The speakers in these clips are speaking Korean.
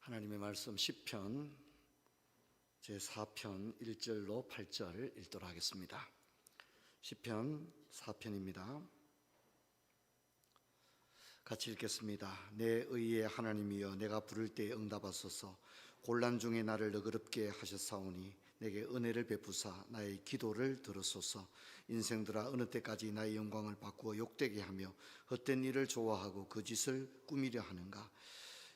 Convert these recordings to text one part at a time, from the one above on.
하나님의 말씀 시편 제4편 1절로 8절 읽도록 하겠습니다. 시편 4편입니다. 같이 읽겠습니다. 내 의의 하나님이여, 내가 부를 때에 응답하소서. 곤란 중에 나를 너그럽게 하셨사오니 내게 은혜를 베푸사 나의 기도를 들으소서. 인생들아, 어느 때까지 나의 영광을 바꾸어 욕되게 하며 헛된 일을 좋아하고 거짓을 꾸미려 하는가.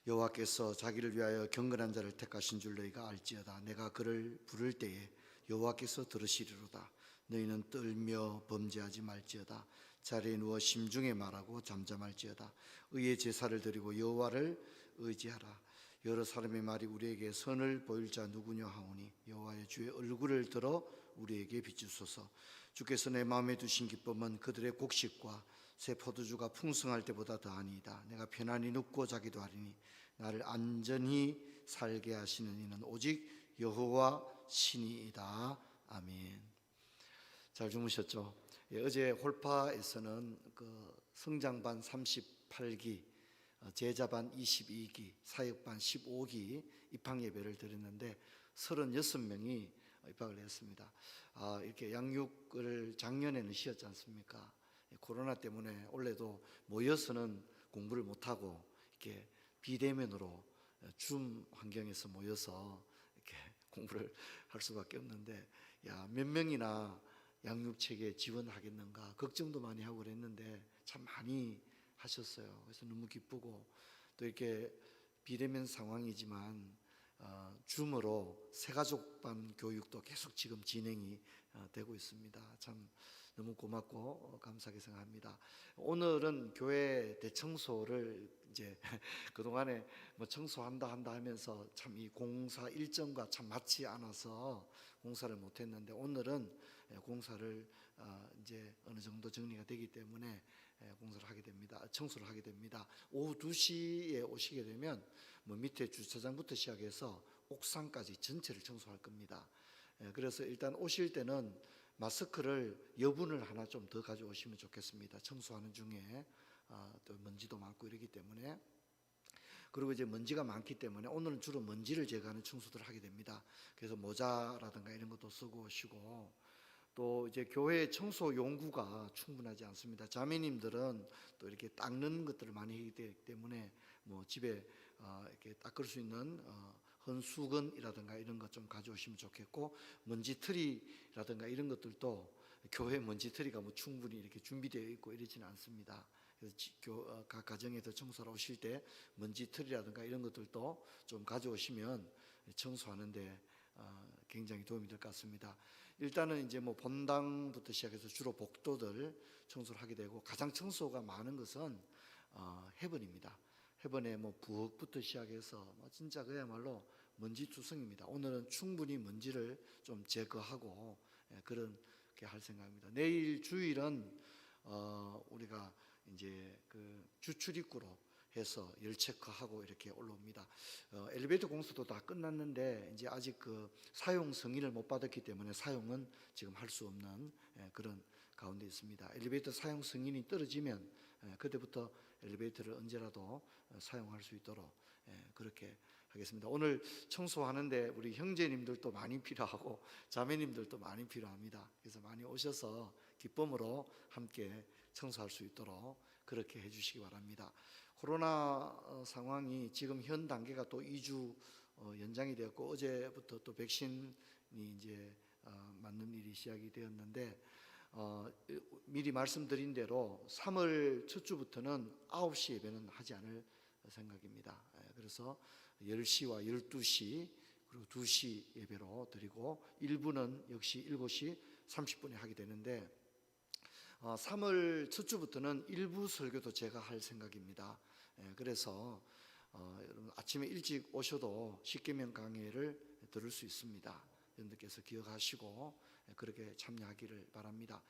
여호와께서 자기를 위하여 경건한 자를 택하신 줄 너희가 알지어다. 내가 그를 부를 때에 여호와께서 들으시리로다. 너희는 떨며 범죄하지 말지어다. 자리에 누워 심중에 말하고 잠잠할지어다. 의의 제사를 드리고 여호와를 의지하라. 여러 사람의 말이 우리에게 선을 보일 자 누구냐 하오니 여호와의 주의 얼굴을 들어 우리에게 비추소서. 주께서 내 마음에 두신 기쁨은 그들의 곡식과 새 포도주가 풍성할 때보다 더하니이다. 내가 편안히 눕고 자기도 하리니 나를 안전히 살게 하시는 이는 오직 여호와 신이이다. 아멘. 잘 주무셨죠? 어제 홀파에서는 성장반 38기, 제자반 22기, 사역반 15기 입학 예배를 드렸는데 36명이 입학을 했습니다. 이렇게 양육을 작년에는 쉬었지 않습니까? 코로나 때문에 올해도 모여서는 공부를 못하고 이렇게 비대면으로 줌 환경에서 모여서 이렇게 공부를 할 수밖에 없는데, 몇 명이나 양육책에 지원하겠는가 걱정도 많이 하고 그랬는데 참 많이 하셨어요. 그래서 너무 기쁘고, 또 이렇게 비대면 상황이지만 줌으로 새가족반 교육도 계속 지금 진행이 되고 있습니다. 참 너무 고맙고 감사하게 생각합니다. 오늘은 교회 대청소를 이제 그동안에 뭐 청소한다 하면서 참 이 공사 일정과 참 맞지 않아서 공사를 못했는데, 오늘은 공사를 이제 어느 정도 정리가 되기 때문에 공사를 하게 됩니다. 청소를 하게 됩니다. 오후 2시에 오시게 되면 뭐 밑에 주차장부터 시작해서 옥상까지 전체를 청소할 겁니다. 그래서 일단 오실 때는 마스크를 여분을 하나 좀 더 가져오시면 좋겠습니다. 청소하는 중에 또 먼지도 많고 이러기 때문에. 그리고 이제 먼지가 많기 때문에 오늘은 주로 먼지를 제거하는 청소들을 하게 됩니다. 그래서 모자라든가 이런 것도 쓰고 오시고, 또 이제 교회 청소 용구가 충분하지 않습니다. 자매님들은 또 이렇게 닦는 것들을 많이 하기 때문에 뭐 집에 이렇게 닦을 수 있는 헌수건이라든가 이런 것 좀 가져오시면 좋겠고, 먼지털이라든가 이런 것들도 교회 먼지털이가 뭐 충분히 이렇게 준비되어 있고 이러지는 않습니다. 그래서 각 가정에서 청소하러 오실 때 먼지털이라든가 이런 것들도 좀 가져오시면 청소하는데 굉장히 도움이 될 것 같습니다. 일단은 이제 뭐 본당부터 시작해서 주로 복도들 청소를 하게 되고, 가장 청소가 많은 것은 해변입니다. 해변에 뭐 부엌부터 시작해서 뭐 진짜 그야말로 먼지투성입니다. 오늘은 충분히 먼지를 좀 제거하고 그렇게 할 생각입니다. 내일 주일은 우리가 이제 그 주출입구로 해서 열 체크하고 이렇게 올라옵니다. 엘리베이터 공사도 다 끝났는데 이제 아직 그 사용 승인을 못 받았기 때문에 사용은 지금 할 수 없는 그런 가운데 있습니다. 엘리베이터 사용 승인이 떨어지면 그때부터 엘리베이터를 언제라도 사용할 수 있도록 그렇게 하겠습니다. 오늘 청소하는데 우리 형제님들도 많이 필요하고 자매님들도 많이 필요합니다. 그래서 많이 오셔서 기쁨으로 함께 청소할 수 있도록 그렇게 해주시기 바랍니다. 코로나 상황이 지금 현 단계가 또 2주 연장이 되었고, 어제부터 또 백신이 이제 맞는 일이 시작이 되었는데, 미리 말씀드린 대로 3월 첫 주부터는 9시 예배는 하지 않을 생각입니다. 그래서 10시와 12시 그리고 2시 예배로 드리고, 일부는 역시 7시 30분에 하게 되는데, 3월 첫 주부터는 일부 설교도 제가 할 생각입니다. 그래서 여러분 아침에 일찍 오셔도 십계명 강해를 들을 수 있습니다. 여러분들께서 기억하시고 그렇게 참여하기를 바랍니다.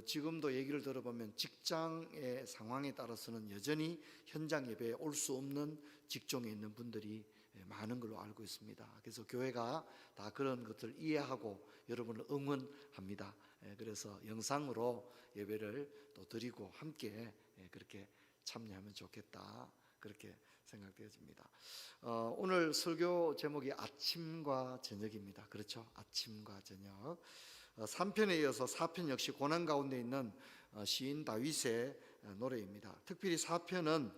지금도 얘기를 들어보면 직장의 상황에 따라서는 여전히 현장 예배에 올 수 없는 직종에 있는 분들이 많은 걸로 알고 있습니다. 그래서 교회가 다 그런 것들을 이해하고 여러분을 응원합니다. 그래서 영상으로 예배를 또 드리고 함께 그렇게 참여하면 좋겠다 그렇게 생각되어집니다. 오늘 설교 제목이 아침과 저녁입니다. 그렇죠? 아침과 저녁. 3편에 이어서 4편 역시 고난 가운데 있는 시인 다윗의 노래입니다. 특별히 4편은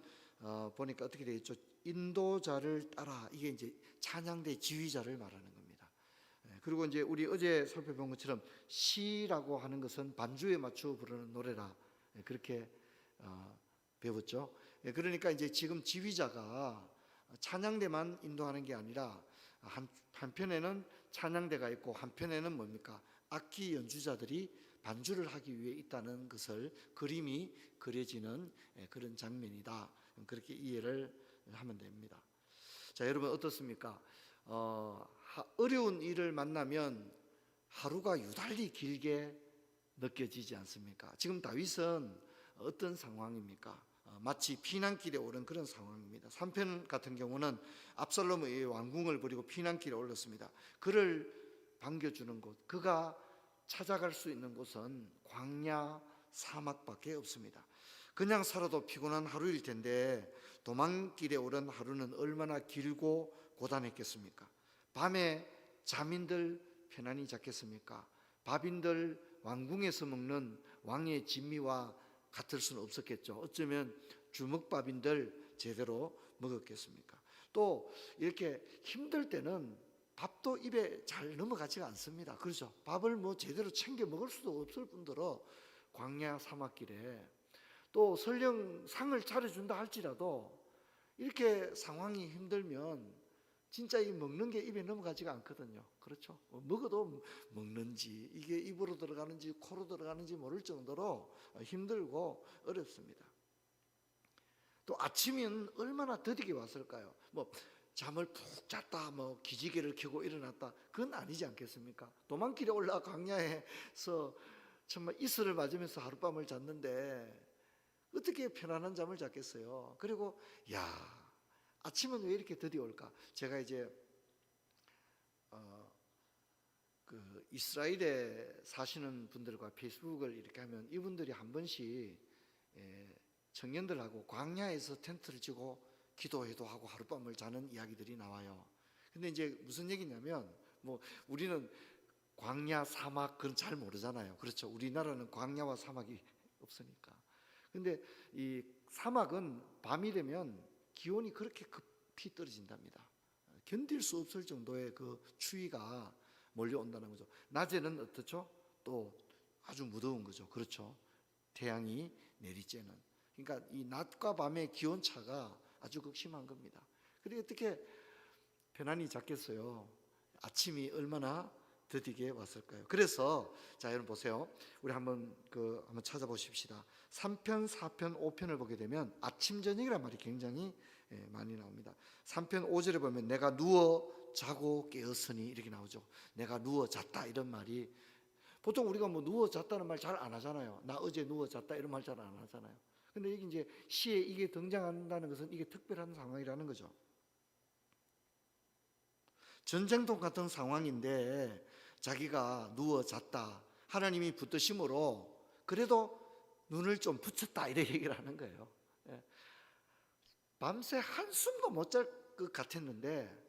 보니까 어떻게 되어 있죠? 인도자를 따라, 이게 이제 찬양대 지휘자를 말하는 겁니다. 그리고 이제 우리 어제 살펴본 것처럼 시라고 하는 것은 반주에 맞추어 부르는 노래라, 그렇게 배웠죠. 그러니까 이제 지금 지휘자가 찬양대만 인도하는 게 아니라 한편에는 찬양대가 있고 한편에는 뭡니까? 악기 연주자들이 반주를 하기 위해 있다는 것을 그림이 그려지는 그런 장면이다. 그렇게 이해를 하면 됩니다. 자, 여러분 어떻습니까? 어려운 일을 만나면 하루가 유달리 길게 느껴지지 않습니까? 지금 다윗은 어떤 상황입니까? 마치 피난길에 오른 그런 상황입니다. 3편 같은 경우는 압살롬의 왕궁을 버리고 피난길에 올랐습니다. 그를 반겨주는 곳, 그가 찾아갈 수 있는 곳은 광야 사막밖에 없습니다. 그냥 살아도 피곤한 하루일 텐데 도망길에 오른 하루는 얼마나 길고 고단했겠습니까? 밤에 잠인들 편안히 잤겠습니까? 밥인들 왕궁에서 먹는 왕의 진미와 같을 수는 없었겠죠. 어쩌면 주먹밥인들 제대로 먹었겠습니까? 또 이렇게 힘들 때는 밥도 입에 잘 넘어가지가 않습니다. 그렇죠? 밥을 뭐 제대로 챙겨 먹을 수도 없을 뿐더러 광야 사막길에 또 설령 상을 차려준다 할지라도 이렇게 상황이 힘들면 진짜 이 먹는 게 입에 넘어가지가 않거든요. 그렇죠? 먹어도 먹는지 이게 입으로 들어가는지 코로 들어가는지 모를 정도로 힘들고 어렵습니다. 또 아침은 얼마나 더디게 왔을까요? 뭐 잠을 푹 잤다, 뭐 기지개를 켜고 일어났다, 그건 아니지 않겠습니까? 도망길에 올라 광야에서 정말 이슬을 맞으면서 하룻밤을 잤는데 어떻게 편안한 잠을 잤겠어요? 그리고 아침은 왜 이렇게 더디 올까? 제가 이제 그 이스라엘에 사시는 분들과 페이스북을 이렇게 하면 이분들이 한 번씩 청년들하고 광야에서 텐트를 치고 기도회도 하고 하룻밤을 자는 이야기들이 나와요. 근데 이제 무슨 얘기냐면, 뭐 우리는 광야 사막 그건 잘 모르잖아요. 그렇죠? 우리나라는 광야와 사막이 없으니까. 근데 이 사막은 밤이 되면 기온이 그렇게 급히 떨어진답니다. 견딜 수 없을 정도의 그 추위가 몰려온다는 거죠. 낮에는 어떻죠? 또 아주 무더운 거죠. 그렇죠? 태양이 내리쬐는. 그러니까 이 낮과 밤의 기온 차가 아주 극심한 겁니다. 그리고 어떻게 편안히 잤겠어요? 아침이 얼마나 더디게 왔을까요? 그래서 자, 여러분 보세요. 우리 한번 찾아보십시다. 3편, 4편, 5편을 보게 되면 아침 저녁이란 말이 굉장히 많이 나옵니다. 3편 5절에 보면 내가 누워 자고 깨었으니 이렇게 나오죠. 내가 누워 잤다 이런 말이, 보통 우리가 뭐 누워 잤다는 말 잘 안 하잖아요. 나 어제 누워 잤다 이런 말 잘 안 하잖아요. 근데 이게 이제 시에 이게 등장한다는 것은 이게 특별한 상황이라는 거죠. 전쟁통 같은 상황인데 자기가 누워 zas다, 하나님이 붙드심으로 그래도 눈을 좀 붙였다 이렇게 얘기를 하는 거예요. 밤새 한숨도 못 잘 것 같았는데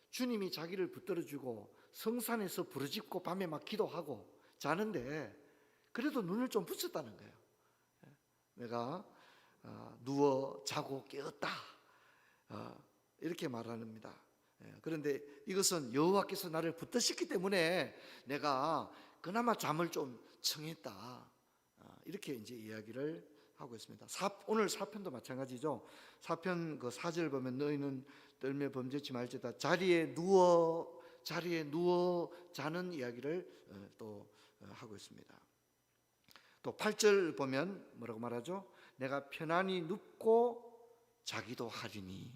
주님이 자기를 붙들어주고 성산에서 부르짖고 밤에 막 기도하고 자는데 그래도 눈을 좀 붙였다는 거예요. 내가 누워 자고 깨었다, 이렇게 말합니다. 그런데 이것은 여호와께서 나를 붙드셨기 때문에 내가 그나마 잠을 좀 청했다, 이렇게 이제 이야기를 하고 있습니다. 오늘 4편도 마찬가지죠. 4편 그 4절 보면 너희는 떨며 범죄치 말지다, 자리에 누워 자는 이야기를 또 하고 있습니다. 또 8절 보면 뭐라고 말하죠? 내가 편안히 눕고 자기도 하리니,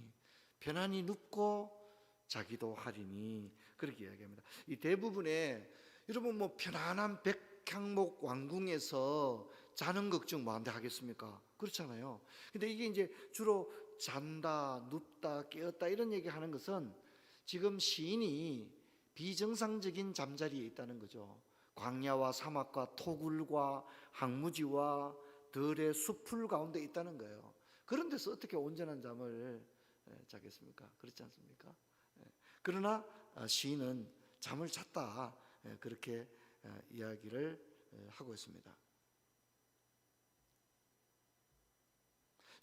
편안히 눕고 자기도 하리니, 그렇게 이야기합니다. 이 대부분의 여러분 뭐 편안한 백향목 왕궁에서 자는 걱정 뭐한테 하겠습니까? 그렇잖아요. 근데 이게 이제 주로 잔다, 눕다, 깨었다 이런 얘기하는 것은 지금 시인이 비정상적인 잠자리에 있다는 거죠. 광야와 사막과 토굴과 황무지와 들의 숲풀 가운데 있다는 거예요. 그런 데서 어떻게 온전한 잠을 자겠습니까? 그렇지 않습니까? 그러나 시인은 잠을 잤다, 그렇게 이야기를 하고 있습니다.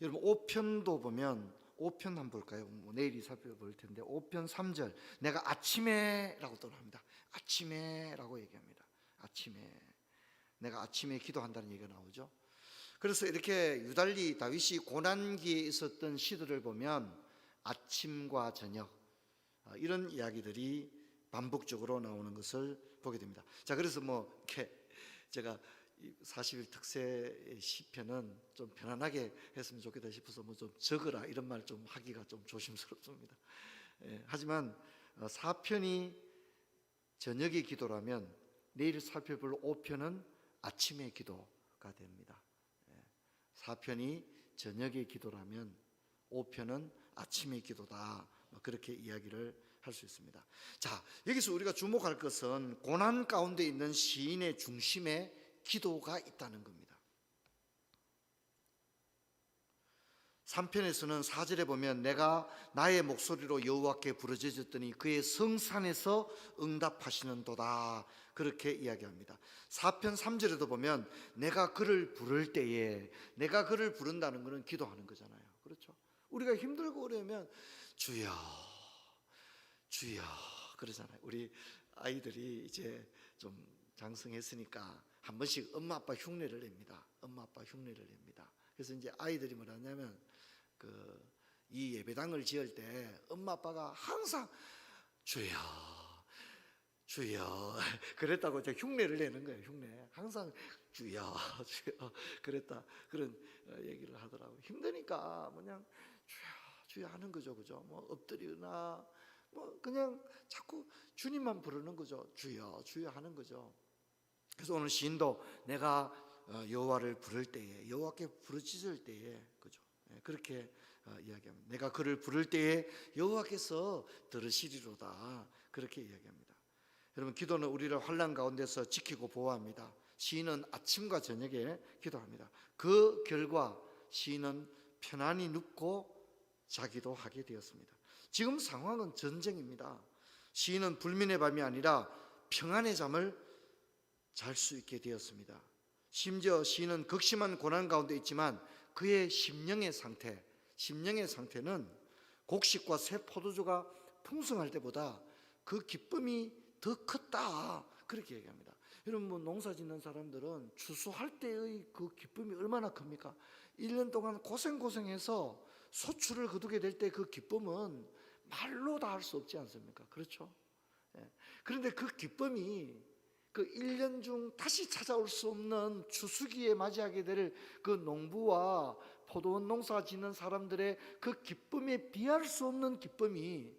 여러분 5편도 보면 5편 한번 볼까요? 내일이 살펴볼 텐데 5편 3절 내가 아침에라고 떠납니다. 아침에라고 얘기합니다. 아침에, 내가 아침에 기도한다는 얘기가 나오죠. 그래서 이렇게 유달리 다윗이 고난기에 있었던 시들을 보면 아침과 저녁, 이런 이야기들이 반복적으로 나오는 것을 보게 됩니다. 자, 그래서 뭐 이렇게 제가 40일 특세 시편은 좀 편안하게 했으면 좋겠다 싶어서 뭐 좀 적으라 이런 말 좀 하기가 좀 조심스럽습니다. 하지만 4편이 저녁의 기도라면 내일 살펴볼 5편은 아침의 기도가 됩니다. 4편이 저녁의 기도라면 5편은 아침의 기도다, 그렇게 이야기를 할 수 있습니다. 자, 여기서 우리가 주목할 것은 고난 가운데 있는 시인의 중심에 기도가 있다는 겁니다. 3편에서는 4절에 보면 내가 나의 목소리로 여호와께 부르짖었더니 그의 성산에서 응답하시는도다, 그렇게 이야기합니다. 4편 3절에도 보면 내가 그를 부를 때에, 내가 그를 부른다는 것은 기도하는 거잖아요. 그렇죠? 우리가 힘들고 어려우면 주여 주여 그러잖아요. 우리 아이들이 이제 좀 장성했으니까 한 번씩 엄마 아빠 흉내를 냅니다. 엄마 아빠 흉내를 냅니다. 그래서 이제 아이들이 뭐라냐면 이 예배당을 지을 때 엄마 아빠가 항상 주여 주여 그랬다고 이제 흉내를 내는 거예요. 흉내. 항상 주여 주여 그랬다, 그런 얘기를 하더라고요. 힘드니까 그냥 주여 주여 하는 거죠. 그죠? 뭐 엎드리나 뭐 그냥 자꾸 주님만 부르는 거죠. 주여 주여 하는 거죠. 그래서 오늘 시인도 내가 여호와를 부를 때에, 여호와께 부르짖을 때에, 그죠? 그렇게 이야기합니다. 내가 그를 부를 때에 여호와께서 들으시리로다, 그렇게 이야기합니다. 여러분, 기도는 우리를 환난 가운데서 지키고 보호합니다. 시인은 아침과 저녁에 기도합니다. 그 결과 시인은 편안히 눕고 자기도 하게 되었습니다. 지금 상황은 전쟁입니다. 시인은 불민의 밤이 아니라 평안의 잠을 잘 수 있게 되었습니다. 심지어 시인은 극심한 고난 가운데 있지만 그의 심령의 상태는 곡식과 새 포도주가 풍성할 때보다 그 기쁨이 더 컸다, 그렇게 얘기합니다. 여러분, 뭐 농사 짓는 사람들은 추수할 때의 그 기쁨이 얼마나 큽니까? 1년 동안 고생해서 소출을 거두게 될 때 그 기쁨은 말로 다 할 수 없지 않습니까? 그렇죠? 그런데 그 기쁨이 그 1년 중 다시 찾아올 수 없는 추수기에 맞이하게 될 그 농부와 포도원 농사 짓는 사람들의 그 기쁨에 비할 수 없는 기쁨이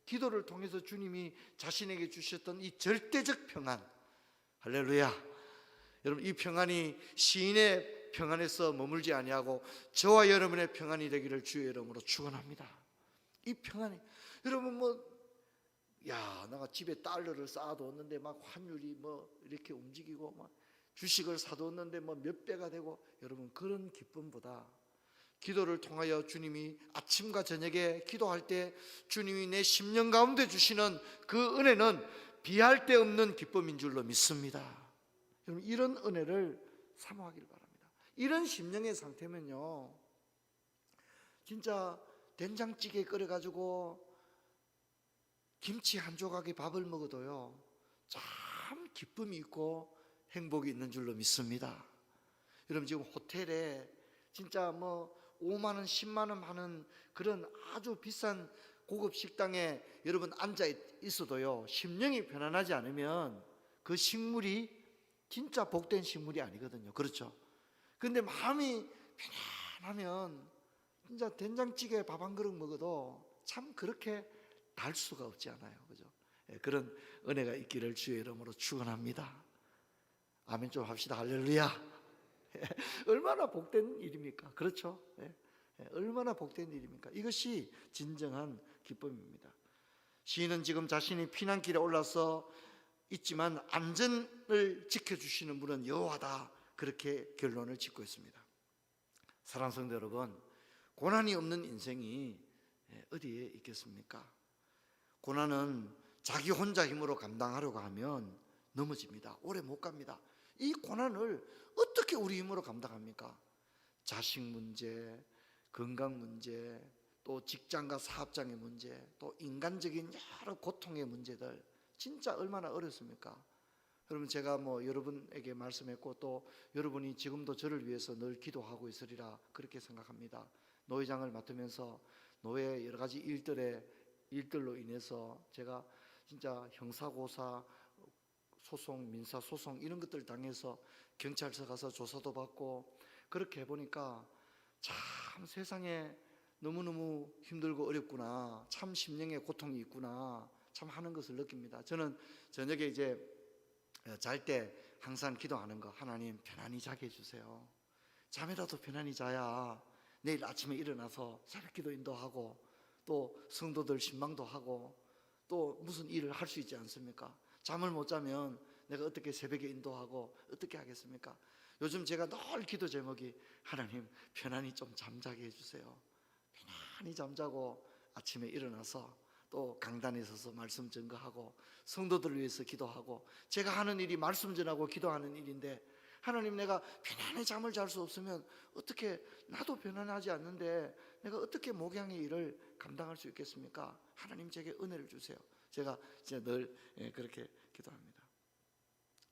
기도를 통해서 주님이 자신에게 주셨던 이 절대적 평안, 할렐루야. 여러분, 이 평안이 시인의 평안에서 머물지 아니하고 저와 여러분의 평안이 되기를 주의 이름으로 축원합니다. 이 평안이, 여러분, 내가 집에 달러를 쌓아뒀는데 막 환율이 뭐 이렇게 움직이고 막 주식을 사뒀는데 뭐 몇 배가 되고, 여러분, 그런 기쁨보다 기도를 통하여 주님이 아침과 저녁에 기도할 때 주님이 내 심령 가운데 주시는 그 은혜는 비할 데 없는 기쁨인 줄로 믿습니다. 여러분, 이런 은혜를 사모하기를 바랍니다. 이런 심령의 상태면요, 진짜 된장찌개 끓여가지고 김치 한 조각에 밥을 먹어도요 참 기쁨이 있고 행복이 있는 줄로 믿습니다. 여러분, 지금 호텔에 진짜 5만 원, 10만 원 하는 그런 아주 비싼 고급 식당에 여러분 앉아 있어도요 심령이 편안하지 않으면 그 식물이 진짜 복된 식물이 아니거든요. 그렇죠? 근데 마음이 편안하면 진짜 된장찌개 밥 한 그릇 먹어도 참 그렇게 달 수가 없지 않아요. 그죠? 그런 은혜가 있기를 주의 이름으로 축원합니다. 아멘 좀 합시다. 할렐루야. 얼마나 복된 일입니까? 그렇죠? 얼마나 복된 일입니까? 이것이 진정한 기쁨입니다. 시인은 지금 자신이 피난길에 올라서 있지만 안전을 지켜주시는 분은 여호와다, 그렇게 결론을 짓고 있습니다. 사랑하는 성도 여러분, 고난이 없는 인생이 어디에 있겠습니까? 고난은 자기 혼자 힘으로 감당하려고 하면 넘어집니다. 오래 못 갑니다. 이 고난을 어떻게 우리 힘으로 감당합니까? 자식 문제, 건강 문제, 또 직장과 사업장의 문제, 또 인간적인 여러 고통의 문제들, 진짜 얼마나 어렵습니까? 여러분, 제가 여러분에게 말씀했고 또 여러분이 지금도 저를 위해서 늘 기도하고 있으리라 그렇게 생각합니다. 노회장을 맡으면서 노회 여러 가지 일들로 인해서 제가 진짜 형사고사 소송, 민사소송 이런 것들 당해서 경찰서 가서 조사도 받고 그렇게 해보니까 참 세상에 너무너무 힘들고 어렵구나, 참 심령의 고통이 있구나 참 하는 것을 느낍니다. 저는 저녁에 이제 잘 때 항상 기도하는 거, 하나님 편안히 자게 해주세요. 잠이라도 편안히 자야 내일 아침에 일어나서 새벽기도 인도하고 또 성도들 신방도 하고 또 무슨 일을 할 수 있지 않습니까? 잠을 못 자면 내가 어떻게 새벽에 인도하고 어떻게 하겠습니까? 요즘 제가 늘 기도 제목이 하나님 편안히 좀 잠자게 해주세요. 편안히 잠자고 아침에 일어나서 또 강단에 서서 말씀 증거하고 성도들을 위해서 기도하고, 제가 하는 일이 말씀 전하고 기도하는 일인데 하나님, 내가 편안히 잠을 잘 수 없으면 어떻게, 나도 편안하지 않는데 내가 어떻게 목양의 일을 감당할 수 있겠습니까? 하나님 제게 은혜를 주세요. 제가 진짜 늘 그렇게 기도합니다.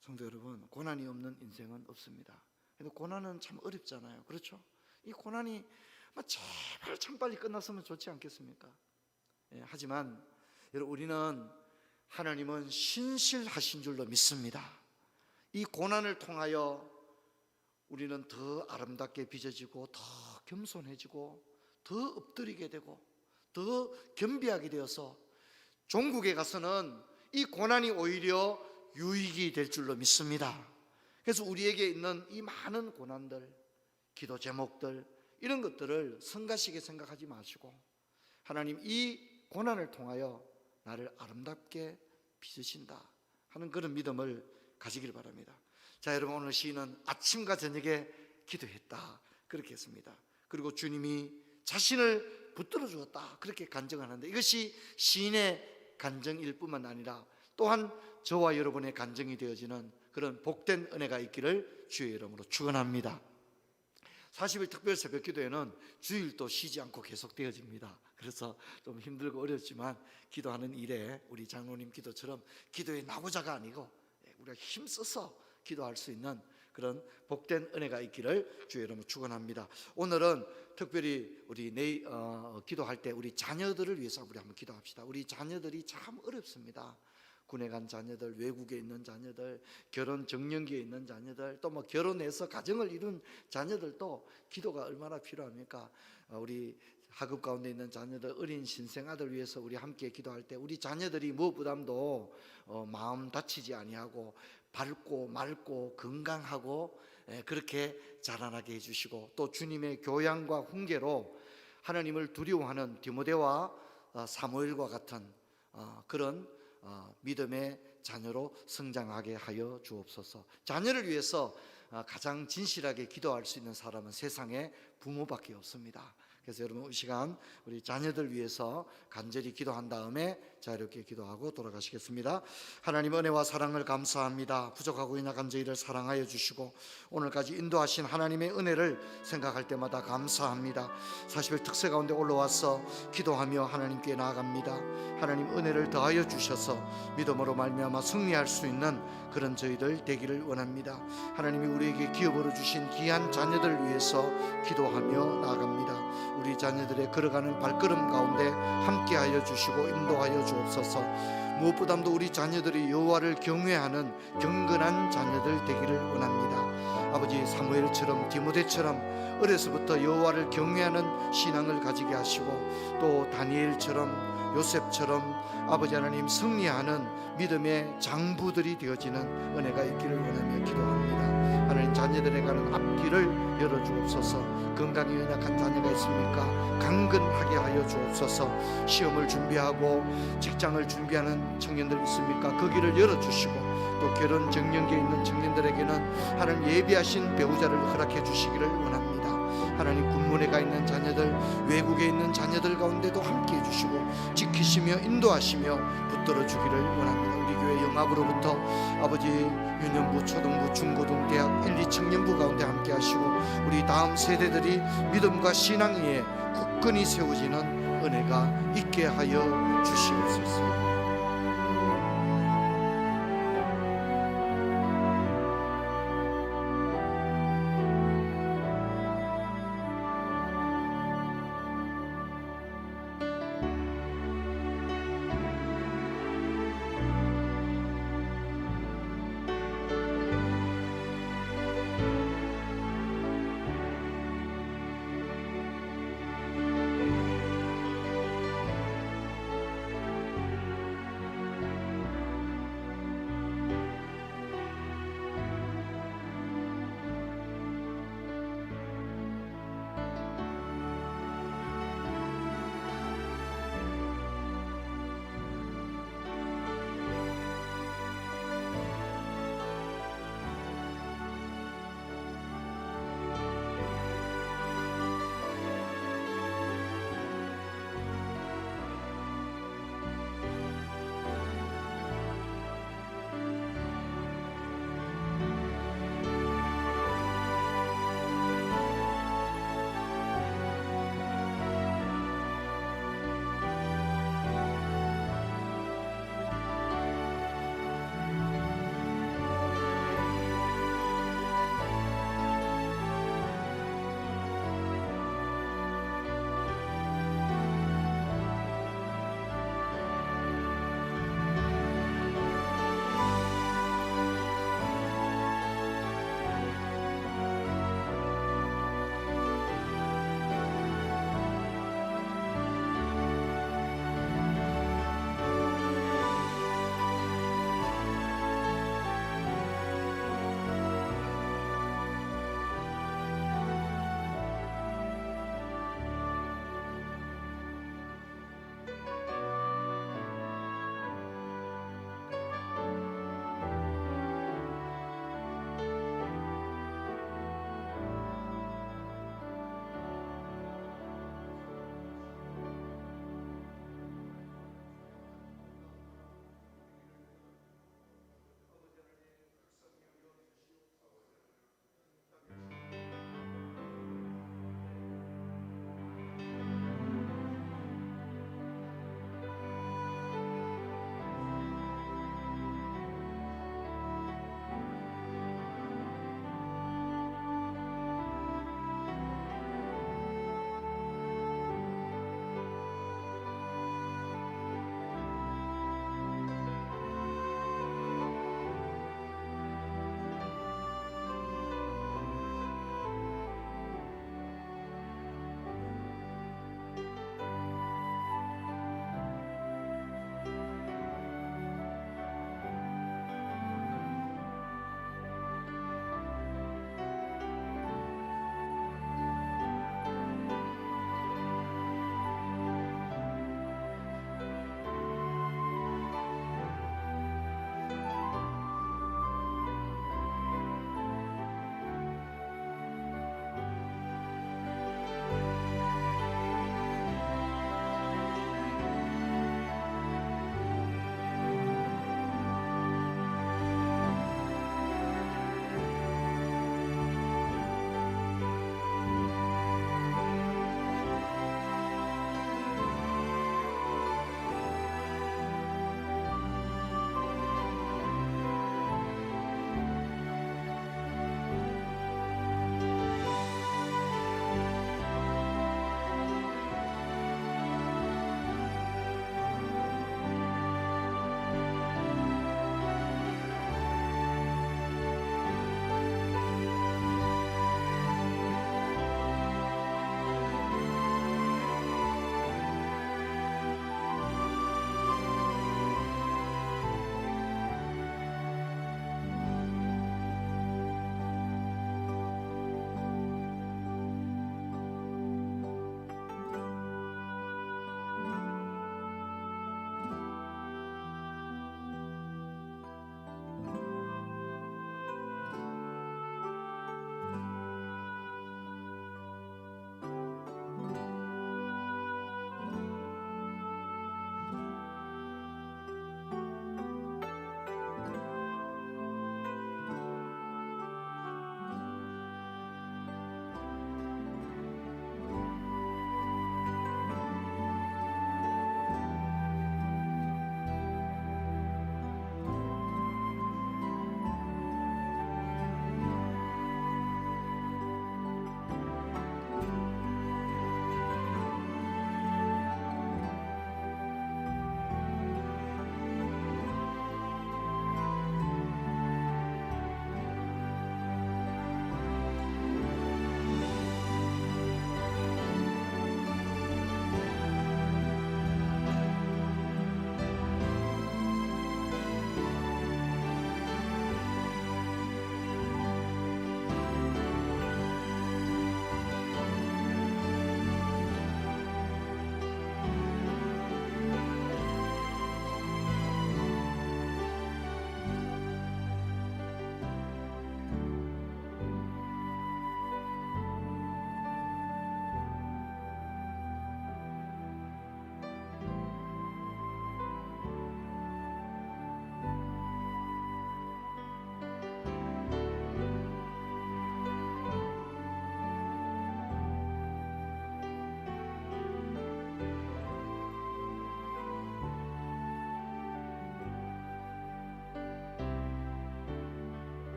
성도 여러분, 고난이 없는 인생은 없습니다. 근데 고난은 참 어렵잖아요. 그렇죠? 이 고난이 제발 참 빨리 끝났으면 좋지 않겠습니까? 하지만 여러분, 우리는 하나님은 신실하신 줄로 믿습니다. 이 고난을 통하여 우리는 더 아름답게 빚어지고 더 겸손해지고 더 엎드리게 되고 더 겸비하게 되어서 종국에 가서는 이 고난이 오히려 유익이 될 줄로 믿습니다. 그래서 우리에게 있는 이 많은 고난들, 기도 제목들, 이런 것들을 성가시게 생각하지 마시고 하나님, 이 고난을 통하여 나를 아름답게 빚으신다 하는 그런 믿음을 가지길 바랍니다. 자, 여러분, 오늘 시인은 아침과 저녁에 기도했다 그렇게 했습니다. 그리고 주님이 자신을 붙들어 주었다 그렇게 간증하는데, 이것이 시인의 간증일 뿐만 아니라 또한 저와 여러분의 간증이 되어지는 그런 복된 은혜가 있기를 주의 이름으로 축원합니다. 40일 특별 새벽 기도회는 주일도 쉬지 않고 계속 되어집니다. 그래서 좀 힘들고 어렵지만 기도하는 일에 우리 장로님 기도처럼 기도에 나고자가 아니고 우리가 힘써서 기도할 수 있는 그런 복된 은혜가 있기를 주의 이름으로 축원합니다. 오늘은 특별히 우리 내일 기도할 때 우리 자녀들을 위해서 우리 한번 기도합시다. 우리 자녀들이 참 어렵습니다. 군에 간 자녀들, 외국에 있는 자녀들, 결혼 정년기에 있는 자녀들, 또 결혼해서 가정을 이룬 자녀들도 기도가 얼마나 필요합니까? 우리 학업 가운데 있는 자녀들, 어린 신생아들 위해서 우리 함께 기도할 때 우리 자녀들이 무엇보다도 마음 다치지 아니하고 밝고 맑고 건강하고 그렇게 자라나게 해주시고, 또 주님의 교양과 훈계로 하나님을 두려워하는 디모데와 사무엘과 같은 그런 믿음의 자녀로 성장하게 하여 주옵소서. 자녀를 위해서 가장 진실하게 기도할 수 있는 사람은 세상에 부모밖에 없습니다. 그래서 여러분, 이 시간 우리 자녀들 위해서 간절히 기도한 다음에 자유롭게 기도하고 돌아가시겠습니다. 하나님, 은혜와 사랑을 감사합니다. 부족하고 연약한 저희를 사랑하여 주시고 오늘까지 인도하신 하나님의 은혜를 생각할 때마다 감사합니다. 40일 특세 가운데 올라와서 기도하며 하나님께 나아갑니다. 하나님, 은혜를 더하여 주셔서 믿음으로 말미암아 승리할 수 있는 그런 저희들 되기를 원합니다. 하나님이 우리에게 기업으로 주신 귀한 자녀들 위해서 기도하며 나아갑니다. 우리 자녀들의 걸어가는 발걸음 가운데 함께하여 주시고 인도하여 주옵소서. 무엇보다도 우리 자녀들이 여호와를 경외하는 경건한 자녀들 되기를 원합니다. 아버지, 사무엘처럼 디모데처럼 어려서부터 여호와를 경외하는 신앙을 가지게 하시고, 또 다니엘처럼 요셉처럼 아버지 하나님 승리하는 믿음의 장부들이 되어지는 은혜가 있기를 원하며 기도합니다. 하나님, 자녀들에 가는 앞길을 열어주옵소서. 건강이 연약한 자녀가 있습니까? 강건하게 하여 주옵소서. 시험을 준비하고 직장을 준비하는 청년들 있습니까? 그 길을 열어주시고, 또 결혼 정년기에 있는 청년들에게는 하나님 예비하신 배우자를 허락해 주시기를 원합니다. 하나님 군문에 가 있는 자녀들, 외국에 있는 자녀들 가운데도 함께 해주시고 지키시며 인도하시며 붙들어 주기를 원합니다. 우리 교회 영합으로부터 아버지 유년부, 초등부, 중고등, 대학 1, 2청년부 가운데 함께 하시고 우리 다음 세대들이 믿음과 신앙 위에 굳건히 세워지는 은혜가 있게 하여 주시옵소서.